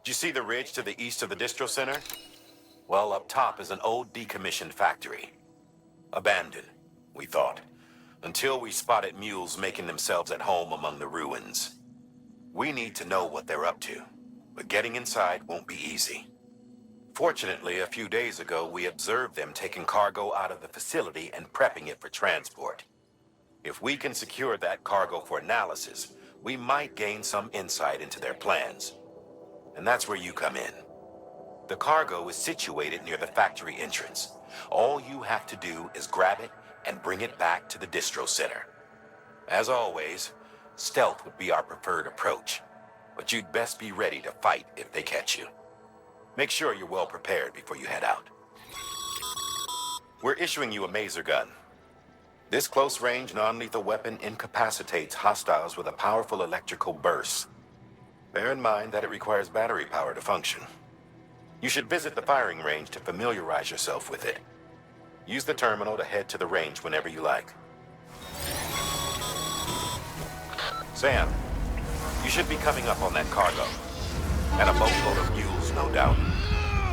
Do you see the ridge to the east of the distro center? Well, up top is an old decommissioned factory. Abandoned, we thought, until we spotted mules making themselves at home among the ruins. We need to know what they're up to, but getting inside won't be easy. Fortunately, a few days ago, we observed them taking cargo out of the facility and prepping it for transport. If we can secure that cargo for analysis, we might gain some insight into their plans. And that's where you come in. The cargo is situated near the factory entrance. All you have to do is grab it and bring it back to the distro center. As always, stealth would be our preferred approach, but you'd best be ready to fight if they catch you. Make sure you're well prepared before you head out. We're issuing you a maser gun. This close-range, non-lethal weapon incapacitates hostiles with a powerful electrical burst. Bear in mind that it requires battery power to function. You should visit the firing range to familiarize yourself with it. Use the terminal to head to the range whenever you like. Sam, you should be coming up on that cargo. And a boatload of mules, no doubt.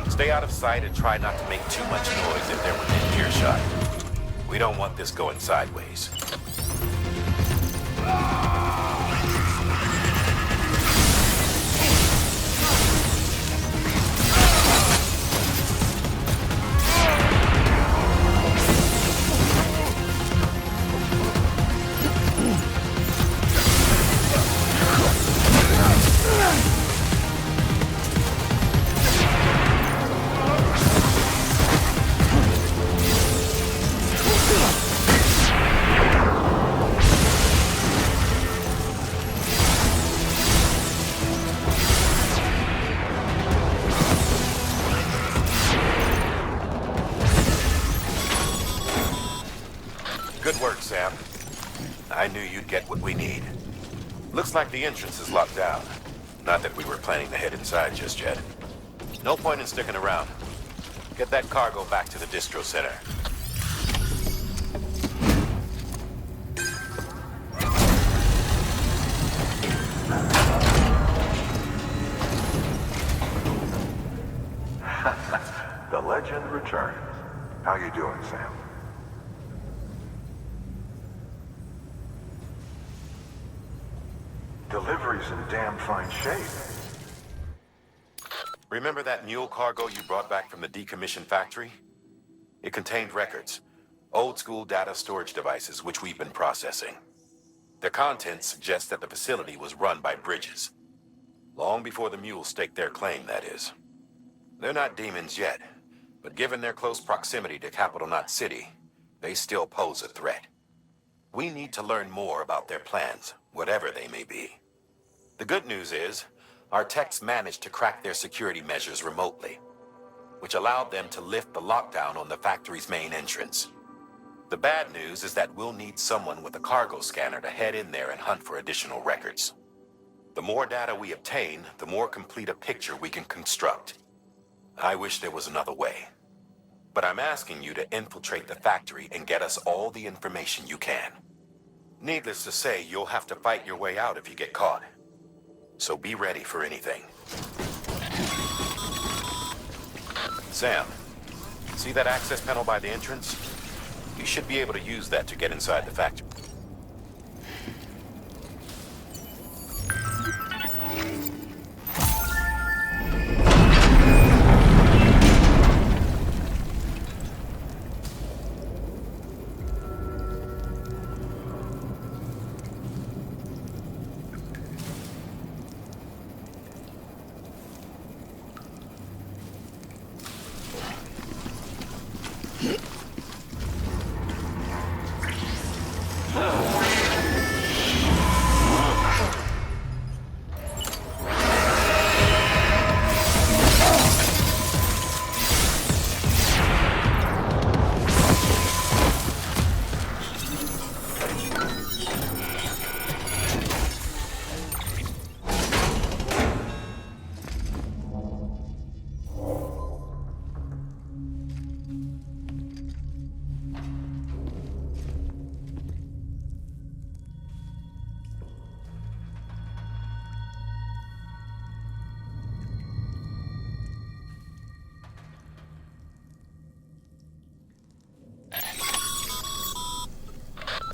Stay out of sight and try not to make too much noise if they're within earshot. We don't want this going sideways. Good work, Sam. I knew you'd get what we need. Looks like the entrance is locked down. Not that we were planning to head inside just yet. No point in sticking around. Get that cargo back to the distro center. The legend returns. How you doing, Sam? Delivery's in damn fine shape. Remember that mule cargo you brought back from the decommissioned factory? It contained records, old-school data storage devices which we've been processing. Their contents suggest that the facility was run by Bridges. Long before the mules staked their claim, that is. They're not demons yet, but given their close proximity to Capital Knot City, they still pose a threat. We need to learn more about their plans, whatever they may be. The good news is, our techs managed to crack their security measures remotely, which allowed them to lift the lockdown on the factory's main entrance. The bad news is that we'll need someone with a cargo scanner to head in there and hunt for additional records. The more data we obtain, the more complete a picture we can construct. I wish there was another way. But I'm asking you to infiltrate the factory and get us all the information you can. Needless to say, you'll have to fight your way out if you get caught. So be ready for anything. Sam, see that access panel by the entrance? You should be able to use that to get inside the factory.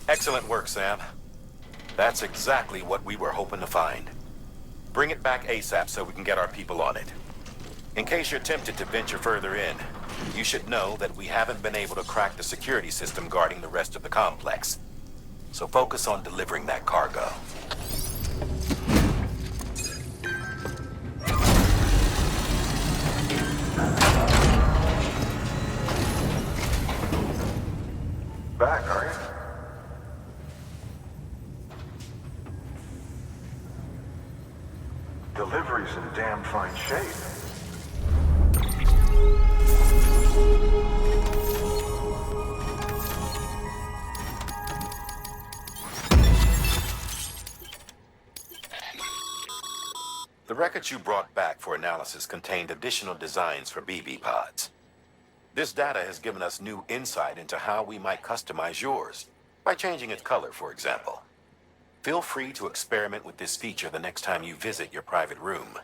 Excellent work, Sam. That's exactly what we were hoping to find. Bring it back ASAP so we can get our people on it. In case you're tempted to venture further in, you should know that we haven't been able to crack the security system guarding the rest of the complex. So focus on delivering that cargo. Back, are you? Delivery's in damn fine shape. The records you brought back for analysis contained additional designs for BB pods. This data has given us new insight into how we might customize yours, by changing its color, for example. Feel free to experiment with this feature the next time you visit your private room.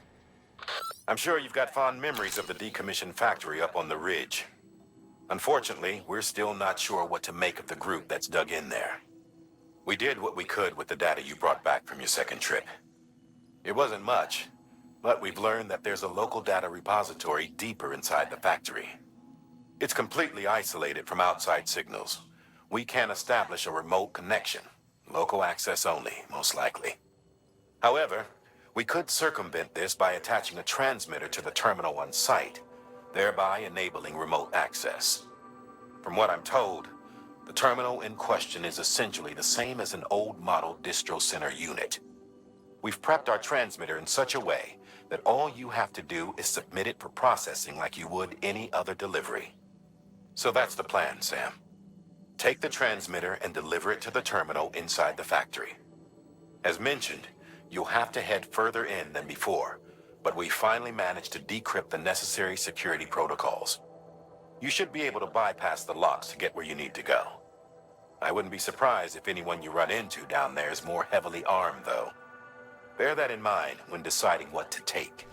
I'm sure you've got fond memories of the decommissioned factory up on the ridge. Unfortunately, we're still not sure what to make of the group that's dug in there. We did what we could with the data you brought back from your second trip. It wasn't much, but we've learned that there's a local data repository deeper inside the factory. It's completely isolated from outside signals. We can't establish a remote connection. Local access only, most likely. However, we could circumvent this by attaching a transmitter to the terminal on site, thereby enabling remote access. From what I'm told, the terminal in question is essentially the same as an old model distro center unit. We've prepped our transmitter in such a way that all you have to do is submit it for processing like you would any other delivery. So that's the plan, Sam. Take the transmitter and deliver it to the terminal inside the factory. As mentioned, you'll have to head further in than before, but we finally managed to decrypt the necessary security protocols. You should be able to bypass the locks to get where you need to go. I wouldn't be surprised if anyone you run into down there is more heavily armed, though. Bear that in mind when deciding what to take.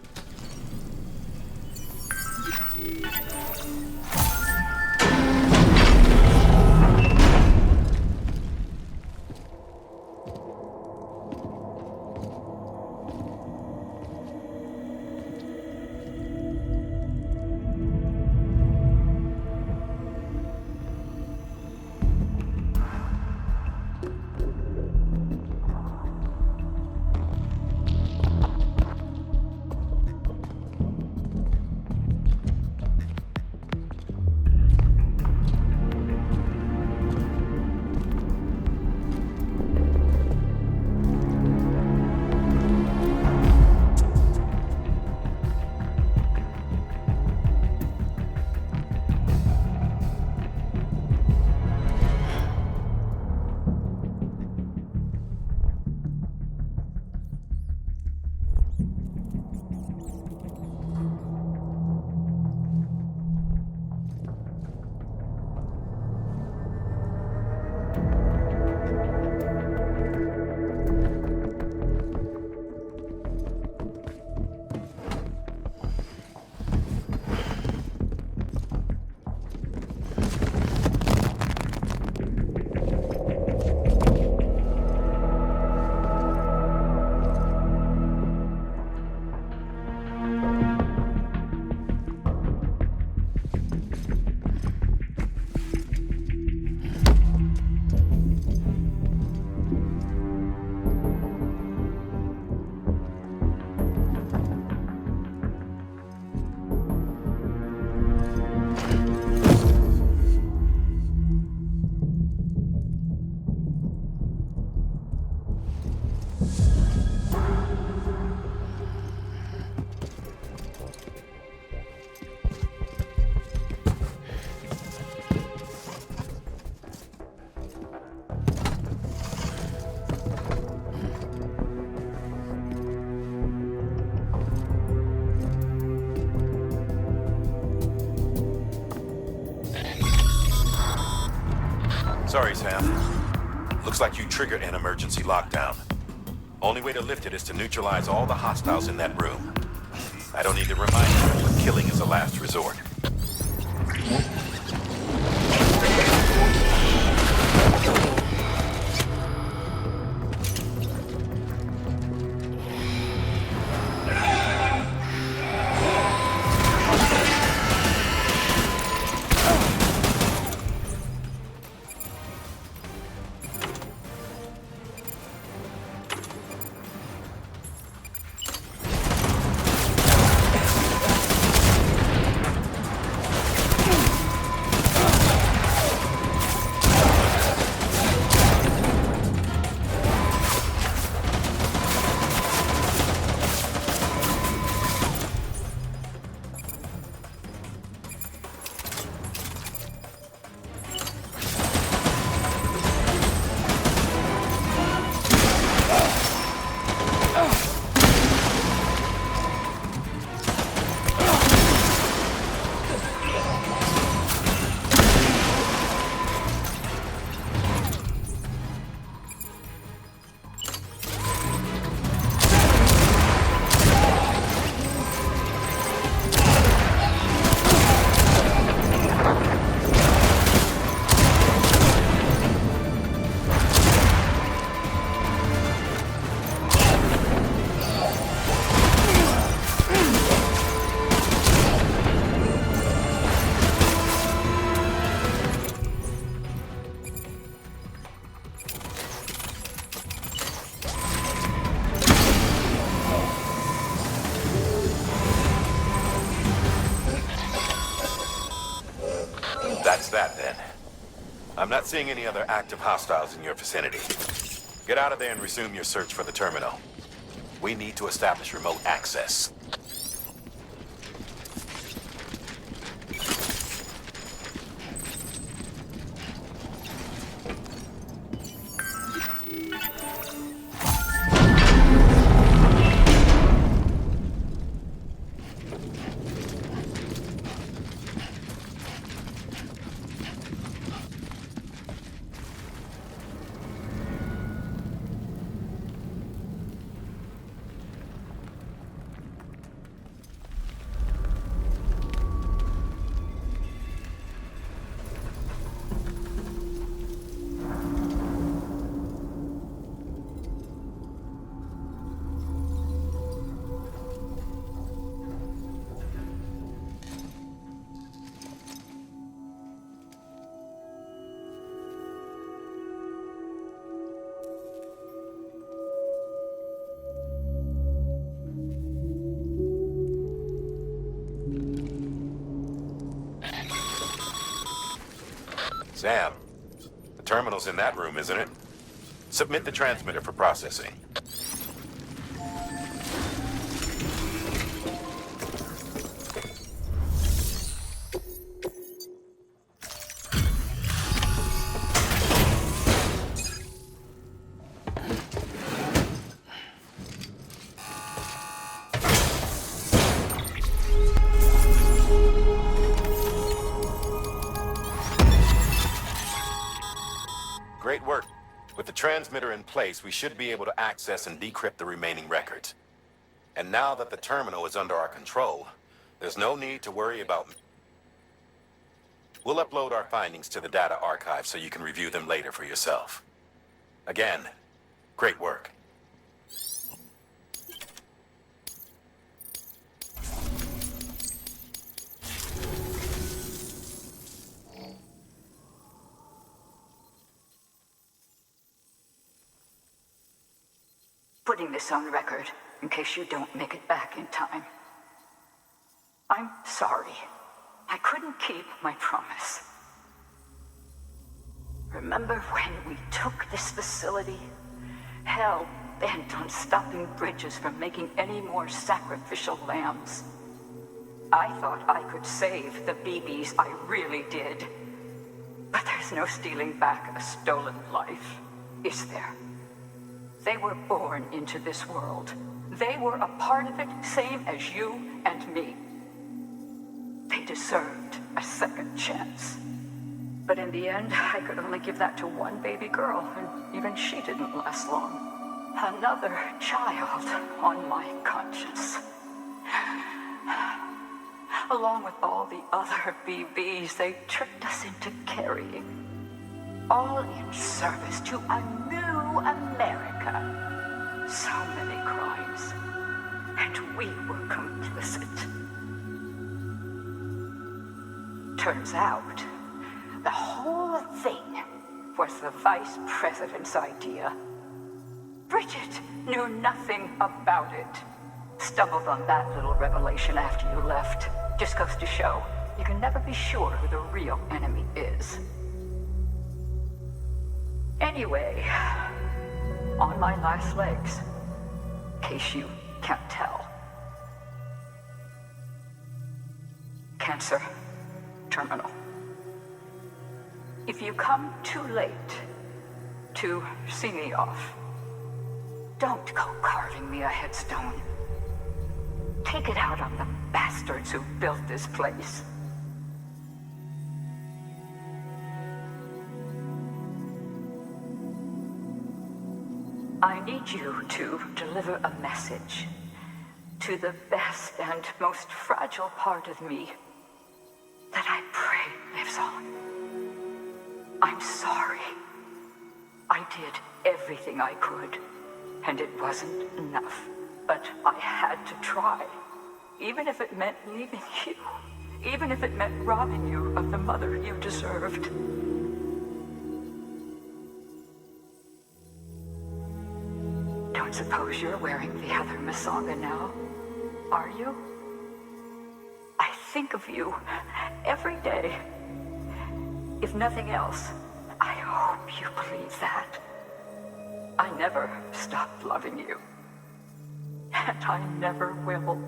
Sorry, Sam. Looks like you triggered an emergency lockdown. Only way to lift it is to neutralize all the hostiles in that room. I don't need to remind you, but killing is a last resort. That's that then. I'm not seeing any other active hostiles in your vicinity. Get out of there and resume your search for the terminal. We need to establish remote access. Sam, the terminal's in that room, isn't it? Submit the transmitter for processing. Great work. With the transmitter in place, we should be able to access and decrypt the remaining records. And now that the terminal is under our control, there's no need to worry about... We'll upload our findings to the data archive so you can review them later for yourself. Again, great work. Putting this on record in case you don't make it back in time. I'm sorry. I couldn't keep my promise. Remember when we took this facility? Hell bent on stopping Bridges from making any more sacrificial lambs. I thought I could save the BBs, I really did. But there's no stealing back a stolen life, is there? They were born into this world. They were a part of it, same as you and me. They deserved a second chance. But in the end, I could only give that to one baby girl, and even she didn't last long. Another child on my conscience. Along with all the other BBs they tricked us into carrying. All in service to a new America. So many crimes. And we were complicit. Turns out, the whole thing was the Vice President's idea. Bridget knew nothing about it. Stumbled on that little revelation after you left. Just goes to show, you can never be sure who the real enemy is. Anyway, on my last legs, in case you can't tell. Cancer terminal. If you come too late to see me off, don't go carving me a headstone. Take it out on the bastards who built this place. I need you to deliver a message to the best and most fragile part of me that I pray lives on. I'm sorry. I did everything I could, and it wasn't enough. But I had to try, even if it meant leaving you, even if it meant robbing you of the mother you deserved. Don't suppose you're wearing the other Masanga now, are you? I think of you every day, If nothing else, I hope you believe that. I never stopped loving you. And I never will.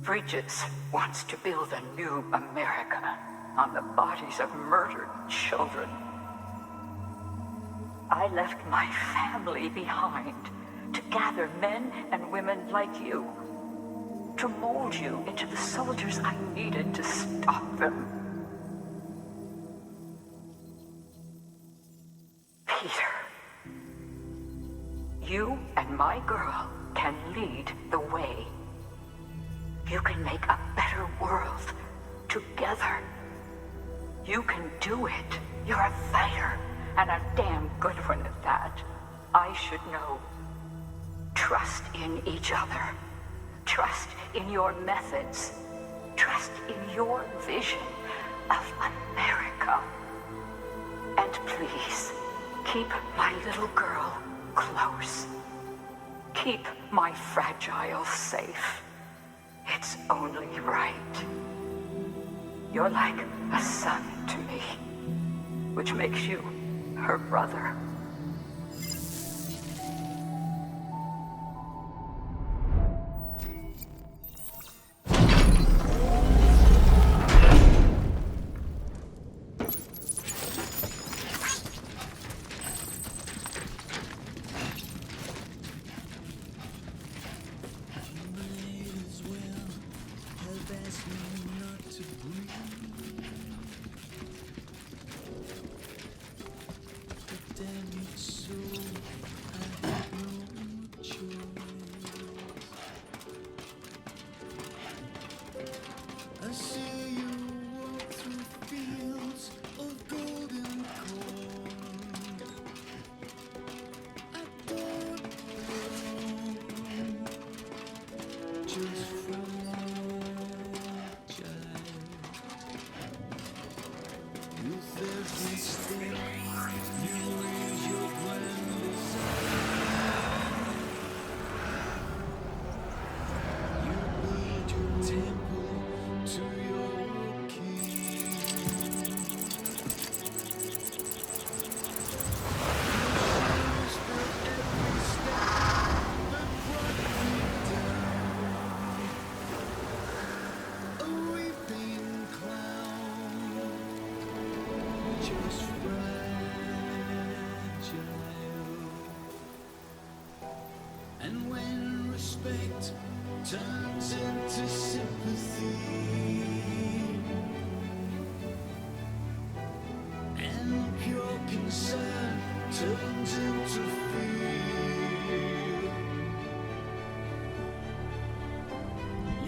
Bridges wants to build a new America on the bodies of murdered children. I left my family behind to gather men and women like you, to mold you into the soldiers I needed to stop them. Peter, you and my girl can lead the way. You can make a better world together. You can do it. You're a fighter, and a damn good one at that. I should know. Trust in each other. Trust in your methods. Trust in your vision of America. And please, keep my little girl close. Keep my fragile safe. It's only right. You're like a son to me, which makes you her brother. And when respect turns into sympathy, and pure concern turns into